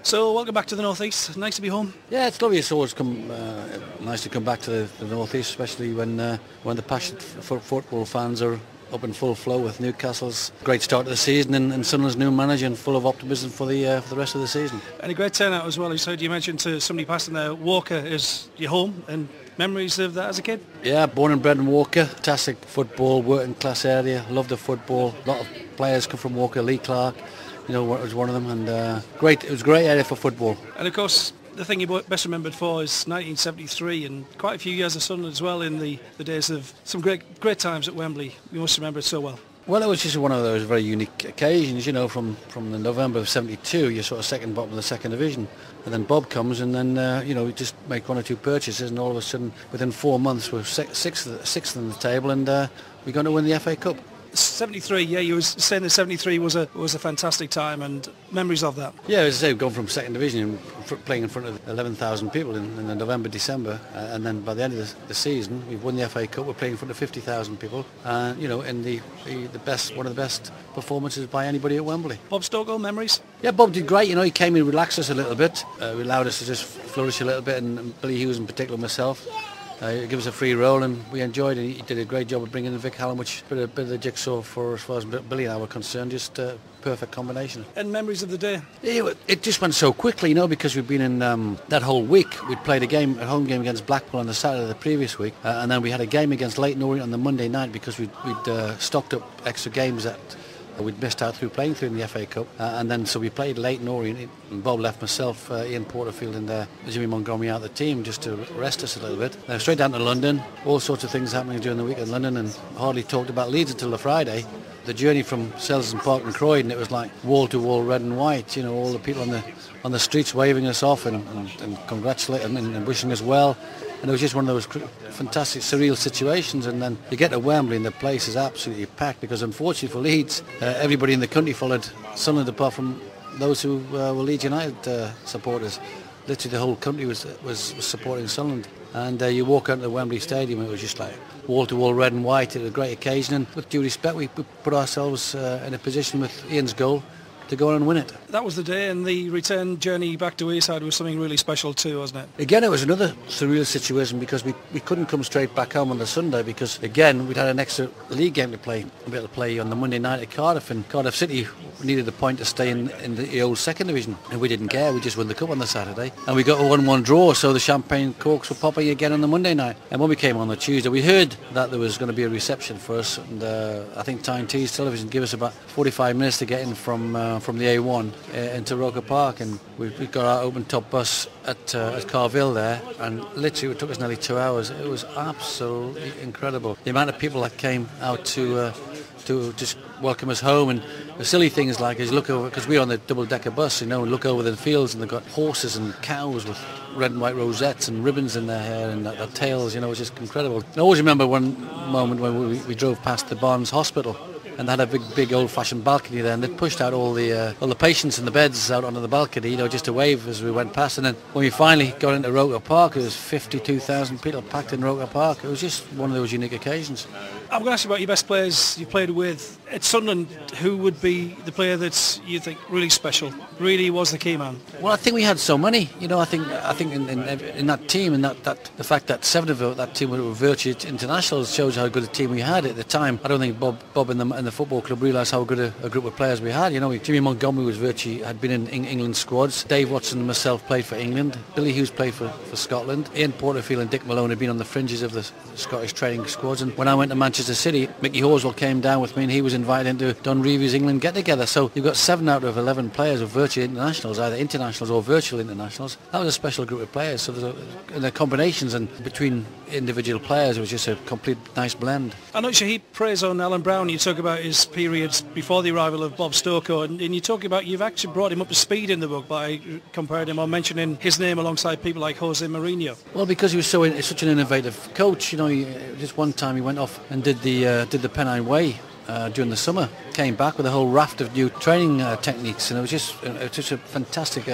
So welcome back to the North East. Nice to be home. Yeah, it's lovely. It's always nice to come back to the North East, especially when the passionate football fans are up in full flow with Newcastle's great start to the season and Sunderland's new manager and full of optimism for the rest of the season. And a great turnout as well. I heard you mentioned to somebody passing there, Walker is your home, and memories of that as a kid? Yeah, born and bred in Walker. Fantastic football, working class area. Loved the football. A lot of players come from Walker. Lee Clark, was one of them, and it was a great area for football. And of course, the thing you're best remembered for is 1973 and quite a few years of Sunderland as well in the days of some great times at Wembley. You must remember it so well. Well, it was just one of those very unique occasions, from the November of '72, you're sort of second bottom of the second division, and then Bob comes and then, we just make one or two purchases, and all of a sudden, within 4 months, we're sixth on the table, and we're going to win the FA Cup. 73, yeah, you were saying that 73 was a fantastic time, and memories of that. Yeah, as I say, we've gone from second division playing in front of 11,000 people in the November, December, and then by the end of the season, we've won the FA Cup. We're playing in front of 50,000 people, in the best, one of the best performances by anybody at Wembley. Bob Stokoe, memories? Yeah, Bob did great. He came in, relaxed us a little bit. We allowed us to just flourish a little bit, and Billy Hughes in particular, myself. Give us a free roll, and we enjoyed it. He did a great job of bringing in Vic Hallam, which put a bit of the jigsaw for as far as Billy and I were concerned. Just a perfect combination. And memories of the day? It just went so quickly, because we've been in that whole week. We'd played a home game against Blackpool on the Saturday of the previous week, and then we had a game against Leyton Orient on the Monday night because we'd stocked up extra games that we'd missed out through playing through in the FA Cup, and then so we played Leyton Orient, and Bob left myself, Ian Porterfield and Jimmy Montgomery out of the team just to rest us a little bit. Straight down to London, all sorts of things happening during the week in London, and hardly talked about Leeds until the Friday. The journey from Selsdon Park and Croydon, it was like wall to wall, red and white. All the people on the streets waving us off and congratulating and wishing us well. And it was just one of those fantastic, surreal situations. And then you get to Wembley and the place is absolutely packed because, unfortunately for Leeds, everybody in the country followed Sunderland apart from those who were Leeds United supporters. Literally the whole country was supporting Sunderland. And you walk out to the Wembley Stadium, it was just like wall-to-wall red and white. It was a great occasion. And with due respect, we put ourselves in a position with Ian's goal to go on and win it. That was the day, and the return journey back to Eastside was something really special too, wasn't it? Again, it was another surreal situation because we couldn't come straight back home on the Sunday because, again, we'd had an extra league game to play. We had to play on the Monday night at Cardiff, and Cardiff City needed a point to stay in the old second division, and we didn't care. We just won the cup on the Saturday, and we got a 1-1 draw, so the champagne corks were popping again on the Monday night. And when we came on the Tuesday, we heard that there was going to be a reception for us, and I think Tyne Tees Television gave us about 45 minutes to get in from the A1 into Roker Park, and we got our open top bus at Carville there, and literally it took us nearly 2 hours. It was absolutely incredible. The amount of people that came out to just welcome us home, and the silly things like as you look over, because we're on the double-decker bus, and look over the fields, and they've got horses and cows with red and white rosettes and ribbons in their hair and their tails. It was just incredible. I always remember one moment when we drove past the Barnes Hospital, and they had a big old-fashioned balcony there, and they pushed out all the patients in the beds out onto the balcony, just to wave as we went past. And then when we finally got into Roker Park, it was 52,000 people packed in Roker Park. It was just one of those unique occasions. I'm going to ask you about your best players you played with at Sunderland. Who would be the player that you think really special, really was the key man? Well, I think we had so many. I think in that team, and that the fact that 7 of that team were virtually internationals shows how good a team we had at the time. I don't think Bob and the football club realised how good a group of players we had. Jimmy Montgomery had been in England squads. Dave Watson and myself played for England. Billy Hughes played for Scotland. Ian Porterfield and Dick Malone had been on the fringes of the Scottish training squads. And when I went to Manchester City, Mickey Horswell came down with me, and he was invited into Don Reevy's England get-together. So you've got 7 out of 11 players of virtual internationals, either internationals or virtual internationals. That was a special group of players. So the combinations and between individual players, it was just a complete nice blend. I know you heap praise on Alan Brown. You talk about his periods before the arrival of Bob Stokoe, and you talk about you've actually brought him up to speed in the book by comparing him or mentioning his name alongside people like Jose Mourinho. Well, because he was such an innovative coach. Just one time he went off and did the Pennine Way during the summer, came back with a whole raft of new training techniques, and it was just a fantastic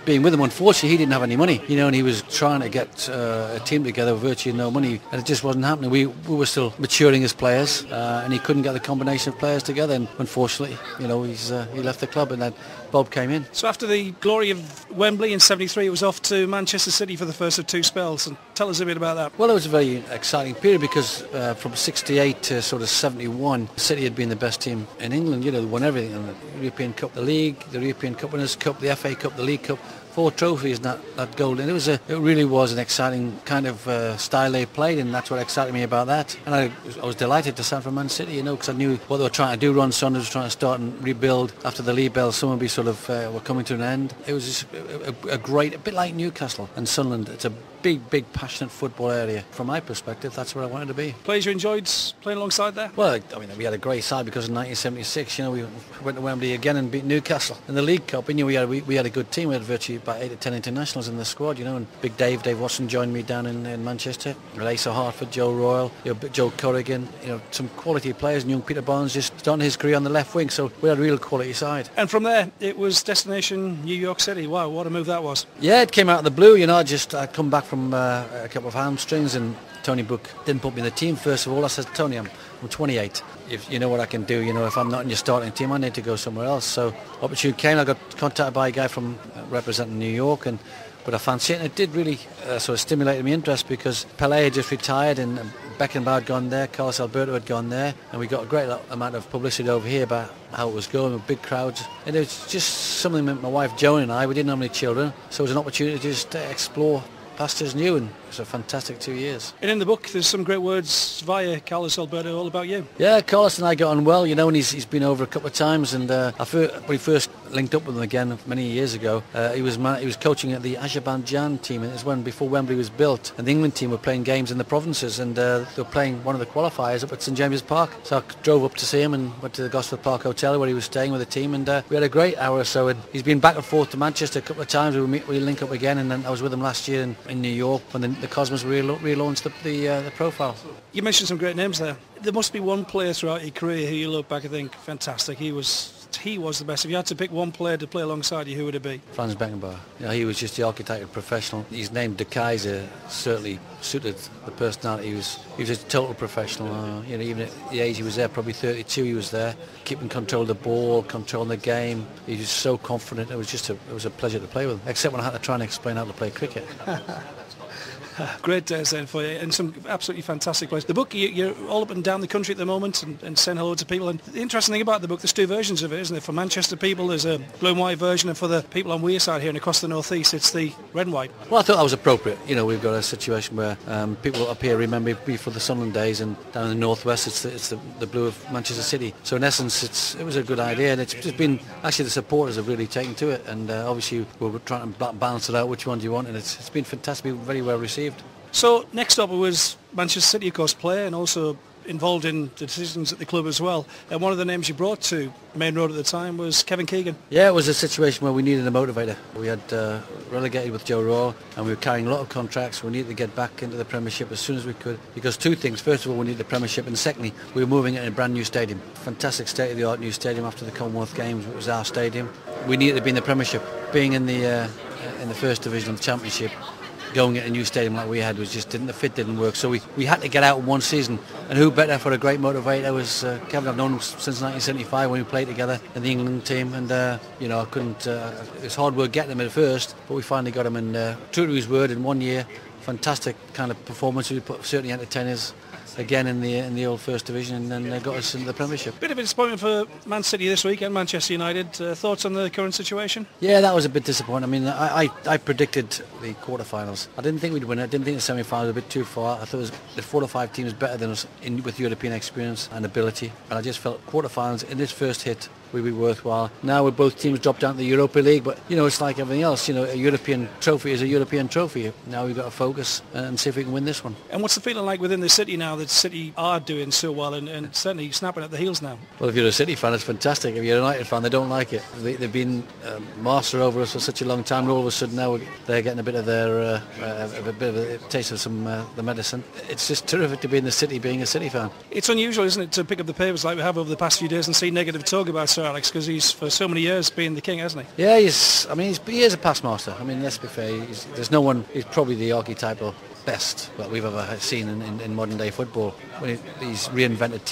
being with him. Unfortunately, he didn't have any money, and he was trying to get a team together with virtually no money, and it just wasn't happening. We were still maturing as players, and he couldn't get the combination of players together, and unfortunately, he left the club, and then Bob came in. So after the glory of Wembley in '73, it was off to Manchester City for the first of two spells, and tell us a bit about that. Well, it was a very exciting period because from 68 to sort of 71, City had been the best team in England. They won everything: the European Cup, the League, the European Cup Winners' Cup, the FA Cup, the League Cup. 4 trophies, that gold, and it really was an exciting kind of style they played, and that's what excited me about that. And I was delighted to sign for Man City, because I knew what they were trying to do. Ron Saunders was trying to start and rebuild after the Lee Bell summer be sort of were coming to an end. It was just a bit like Newcastle and Sunderland. It's a big passionate football area. From my perspective, that's where I wanted to be. Players you enjoyed playing alongside there? Well, we had a great side because in 1976, we went to Wembley again and beat Newcastle in the League Cup. We had a good team. We had virtually about 8 or 10 internationals in the squad, and Big Dave Watson joined me down in Manchester. Lacer Hartford, Joe Royal, Joe Corrigan, some quality players, and young Peter Barnes just starting his career on the left wing, so we had a real quality side. And from there, it was destination New York City. Wow, what a move that was. Yeah, it came out of the blue, I'd come back from a couple of hamstrings, and Tony Book didn't put me in the team. First of all, I said, Tony, I'm 28. If you know what I can do, if I'm not in your starting team, I need to go somewhere else. So opportunity came. I got contacted by a guy from representing New York, but I fancied it, and it did really sort of stimulate my interest because Pelé had just retired, and Beckenbauer had gone there, Carlos Alberto had gone there, and we got a great amount of publicity over here about how it was going with big crowds. And it was just something that my wife Joan and we didn't have any children, so it was an opportunity to just explore pastures new, and it was a fantastic 2 years. And in the book there's some great words via Carlos Alberto all about you. Yeah, Carlos and I got on well, and he's been over a couple of times, and when we first linked up with him again many years ago, he was coaching at the Azerbaijan team, and it was when before Wembley was built, and the England team were playing games in the provinces, and they were playing one of the qualifiers up at St James's Park. So I drove up to see him and went to the Gosford Park Hotel where he was staying with the team, and we had a great hour or so, and he's been back and forth to Manchester a couple of times. We link up again, and then I was with him last year in New York when the Cosmos relaunched the profile. You mentioned some great names there. There must be one player throughout your career who you look back and think, fantastic, he was the best. If you had to pick one player to play alongside you, who would it be? Franz Beckenbauer. He was just the archetype of professional. His name, De Kaiser, certainly suited the personality. He was a total professional. Even at the age he was there, probably 32, he was there, keeping control of the ball, controlling the game. He was so confident. It was a pleasure to play with him, except when I had to try and explain how to play cricket. Great days then for you, and some absolutely fantastic players. The book, you're all up and down the country at the moment and saying hello to people, and the interesting thing about the book, there's 2 versions of it, isn't it? For Manchester people there's a blue and white version, and for the people on Wearside here and across the North East it's the red and white. Well, I thought that was appropriate. We've got a situation where people up here remember me for the Sunderland days, and down in the northwest it's the blue of Manchester City. So in essence it was a good idea, and it's just been, actually the supporters have really taken to it, and obviously we're trying to balance it out, which one do you want, and it's been fantastic, very well received. So next up was Manchester City, of course, player, and also involved in the decisions at the club as well. And one of the names you brought to Main Road at the time was Kevin Keegan. Yeah, it was a situation where we needed a motivator. We had relegated with Joe Royal, and we were carrying a lot of contracts. We needed to get back into the Premiership as soon as we could, because 2 things. First of all, we needed the Premiership, and secondly, we were moving it in a brand new stadium. Fantastic state-of-the-art new stadium after the Commonwealth Games. It was our stadium. We needed to be in the Premiership. Being in the First Division of the Championship, going at a new stadium like we had the fit didn't work, so we had to get out in one season, and who better for a great motivator was Kevin. I've known him since 1975 when we played together in the England team, and I couldn't, it was hard work getting him at first, but we finally got him, and true to his word, in 1 year, fantastic kind of performance. We certainly entertained us again in the old First Division, and then got us into the Premiership. Bit of a disappointment for Man City this week and Manchester United. Thoughts on the current situation? Yeah, that was a bit disappointing. I mean, I predicted the quarterfinals. I didn't think we'd win it. I didn't think the semi-finals were a bit too far. I thought it was the 4 or 5 teams better than us with European experience and ability, and I just felt quarterfinals in this first hit would be worthwhile. Now with both teams dropped down to the Europa League, but it's like everything else. A European trophy is a European trophy. Now we've got to focus and see if we can win this one. And what's the feeling like within the city now that City are doing so well and certainly snapping at the heels now. Well, if you're a City fan, it's fantastic. If you're a United fan, they don't like it. They've been master over us for such a long time, and all of a sudden now they're getting a bit of a taste of some the medicine. It's just terrific to be in the City, being a City fan. It's unusual, isn't it, to pick up the papers like we have over the past few days and see negative talk about Sir Alex, because he's for so many years been the king, hasn't he? Yeah, he is a past master. I mean, let's be fair. There's no one. He's probably the archetypal best that we've ever seen in modern day football. When he's reinvented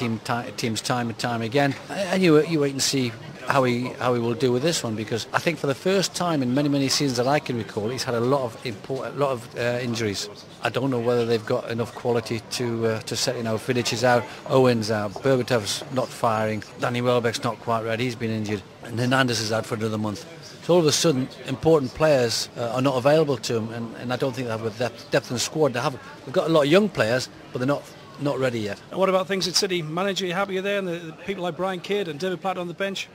teams time and time again, and you wait and see how he will do with this one, because I think for the first time in many seasons that I can recall, he's had a lot of injuries. I don't know whether they've got enough quality to set. Vidic is out, Owen's out, Berbatov's not firing, Danny Welbeck's not quite ready, he's been injured, and Hernandez is out for another month. So all of a sudden, important players are not available to him, and I don't think they have the depth in the squad. They've got a lot of young players, but they're not ready yet. And what about things at City? Manager, you happy there, and the people like Brian Kidd and David Platt on the bench?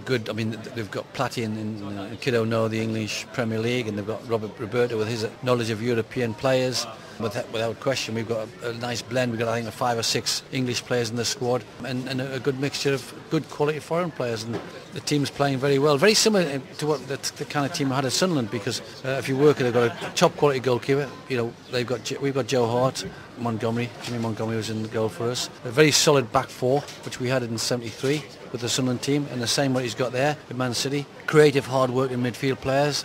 Good. I mean, they've got Platty and Kiddo know the English Premier League, and they've got Roberto with his knowledge of European players. Without question, we've got a nice blend. We've got, I think, 5 or 6 English players in the squad, and a good mixture of good quality foreign players. And the team's playing very well, very similar to what the kind of team I had at Sunderland. Because if you work it, they've got a top quality goalkeeper. We've got Joe Hart, Jimmy Montgomery was in the goal for us. A very solid back four, which we had in '73 with the Sunderland team, and the same what he's got there at Man City. Creative, hard-working midfield players,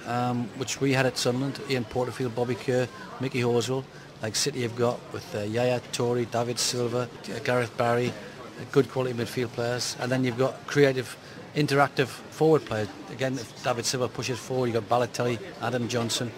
which we had at Sunderland. Ian Porterfield, Bobby Kerr, Mickey Horswell. Like City have got with Yaya Toure, David Silva, Gareth Barry, good quality midfield players. And then you've got creative, interactive forward players. Again, if David Silva pushes forward, you've got Balotelli, Adam Johnson.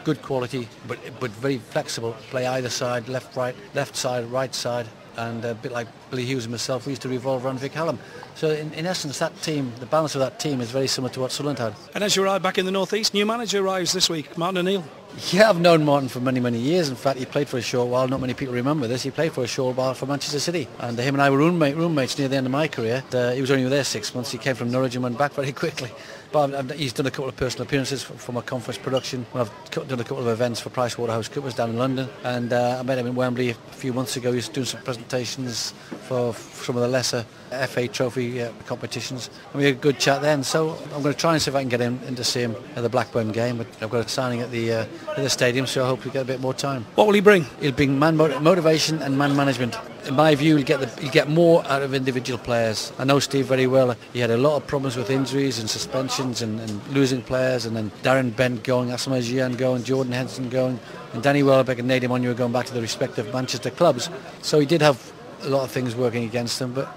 Good quality, but very flexible. Play either side, left side, right side. And a bit like Billy Hughes and myself, we used to revolve around Vic Hallam. So in essence, that team, the balance of that team is very similar to what Sunderland had. And as you arrive back in the North East, new manager arrives this week, Martin O'Neill. Yeah, I've known Martin for many years. In fact, he played for a short while. Not many people remember this. He played for a short while for Manchester City. And him and I were roommates near the end of my career. He was only there 6 months. He came from Norwich and went back very quickly. But he's done a couple of personal appearances from a conference production. I've done a couple of events for PricewaterhouseCoopers down in London. And I met him in Wembley a few months ago. He was doing some presentations for some of the lesser FA Trophy competitions. And we had a good chat then. So I'm going to try and see if I can get him in to see him at the Blackburn game. But I've got a signing at the stadium, so I hope we get a bit more time. What will he bring? He'll bring motivation and man management. In my view, he'll get more out of individual players. I know Steve very well. He had a lot of problems with injuries and suspensions and losing players, and then Darren Bent going, Asamoah Gyan going, Jordan Henderson going, and Danny Welbeck and Nadim Onua going back to the respective Manchester clubs. So he did have a lot of things working against him, but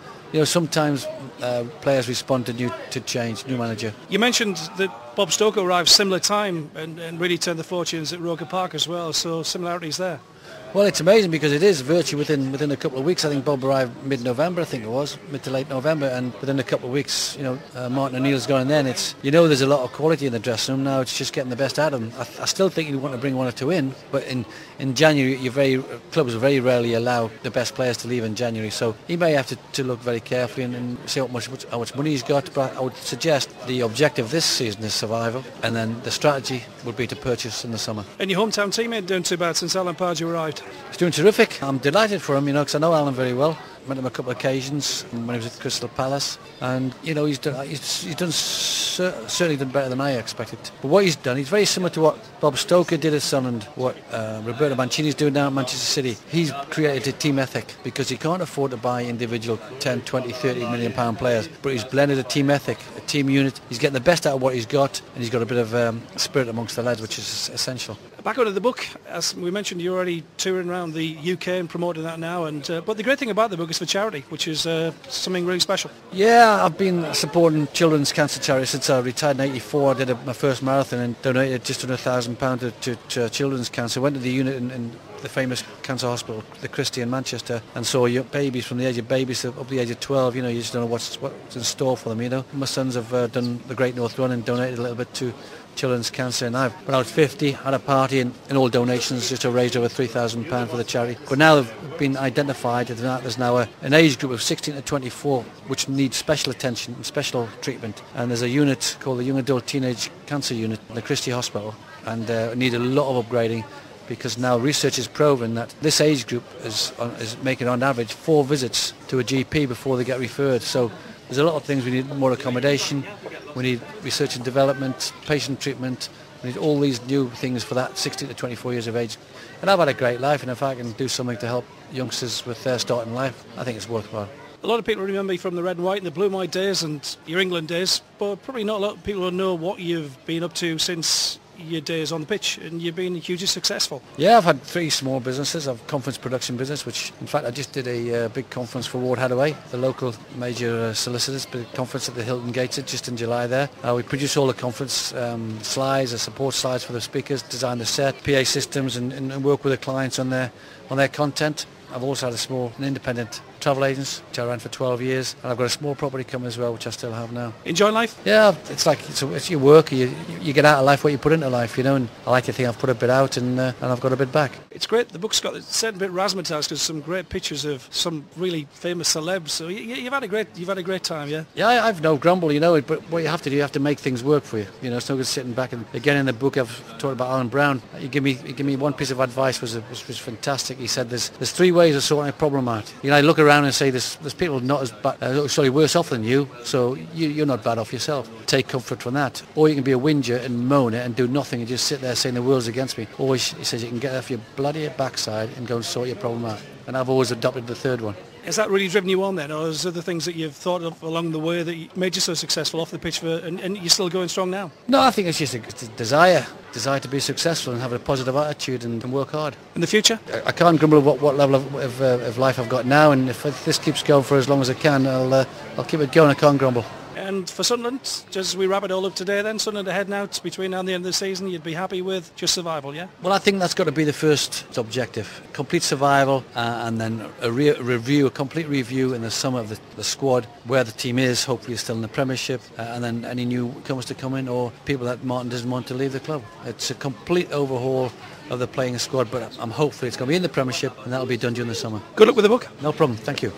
sometimes players respond to change, new manager. You mentioned that Bob Stoker arrived similar time and really turned the fortunes at Roker Park as well, so similarities there. Well, it's amazing because it is virtually within a couple of weeks. I think Bob arrived mid-November, I think it was, mid to late November, and within a couple of weeks, Martin O'Neill's gone then. There's a lot of quality in the dressing room now. It's just getting the best out of them. I still think you want to bring one or two in, but in January, clubs very rarely allow the best players to leave in January, so he may have to look very carefully and see how much money he's got. But I would suggest the objective this season is survival, and then the strategy would be to purchase in the summer. And your hometown teammate doing too bad since Alan Pardew arrived? He's doing terrific. I'm delighted for him, because I know Alan very well. Met him a couple of occasions when he was at Crystal Palace, and he's certainly done better than I expected. But what he's done, he's very similar to what Bob Stoker did at Sunderland, what Roberto Mancini's doing now at Manchester City. He's created a team ethic because he can't afford to buy individual 10, 20, 30 million pound players, but he's blended a team ethic, a team unit. He's getting the best out of what he's got, and he's got a bit of spirit amongst the lads, which is essential. Back onto the book, as we mentioned, you're already touring around the UK and promoting that now, but the great thing about the book is for charity, which is something really special. Yeah, I've been supporting children's cancer charity since I retired in '84. I did my first marathon and donated just under £1,000 to children's cancer. Went to the unit in the famous cancer hospital, the Christie in Manchester, and saw your babies from the age of babies up to the age of 12. You just don't know what's in store for them. My sons have done the Great North Run and donated a little bit to children's cancer, and when I was 50, had a party and all donations just to raise over £3,000 for the charity. But now they've been identified that there's now an age group of 16 to 24 which needs special attention and special treatment, and there's a unit called the Young Adult Teenage Cancer Unit in the Christie Hospital, and need a lot of upgrading. because now research has proven that this age group is making on average 4 visits to a GP before they get referred. So there's a lot of things. We need more accommodation, we need research and development, patient treatment, we need all these new things for that 16 to 24 years of age. And I've had a great life, and if I can do something to help youngsters with their start in life, I think it's worthwhile. A lot of people remember you from the red and white and the blue and white days and your England days, but probably not a lot of people who know what you've been up to since your days on the pitch, and you've been hugely successful. Yeah, I've had 3 small businesses. I've a conference production business, which in fact I just did a big conference for Ward Hadaway, the local major solicitors, big conference at the Hilton Gated just in July there. We produce all the conference slides, the support slides for the speakers, design the set, PA systems, and work with the clients on their content. I've also had a small independent travel agents, which I ran for 12 years, and I've got a small property company as well, which I still have now. Enjoying life? Yeah, it's like it's your work. You get out of life what you put into life, you know. And I like to think I've put a bit out, and I've got a bit back. It's great. The book's got a certain bit razzmatazz because some great pictures of some really famous celebs. So you've had a great time, yeah. Yeah, I've no grumble, you know. But what you have to do, you have to make things work for you. You know, it's no good sitting back. And again, in the book, I've talked about Alan Brown. He gave me one piece of advice was fantastic. He said there's 3 ways of sorting a problem out. You know, I look around and say there's people not as bad, sorry, worse off than you, so you're not bad off yourself. Take comfort from that. Or you can be a whinger and moan it and do nothing and just sit there saying the world's against me. Or he says you can get off your bloody backside and go and sort your problem out. And I've always adopted the third one. Has that really driven you on then, or is there other things that you've thought of along the way that made you so successful off the pitch and you're still going strong now? No, I think it's just a desire to be successful and have a positive attitude and work hard. In the future? I can't grumble at what level of life I've got now, and if this keeps going for as long as I can, I'll keep it going. I can't grumble. And for Sunderland, just as we wrap it all up today then, Sunderland ahead now, between now and the end of the season, you'd be happy with just survival, yeah? Well, I think that's got to be the first objective. Complete survival, and then a complete review in the summer of the squad, where the team is, hopefully still in the Premiership, and then any newcomers to come in or people that Martin doesn't want to leave the club. It's a complete overhaul of the playing squad, but I'm hopeful it's going to be in the Premiership, and that'll be done during the summer. Good luck with the book. No problem, thank you.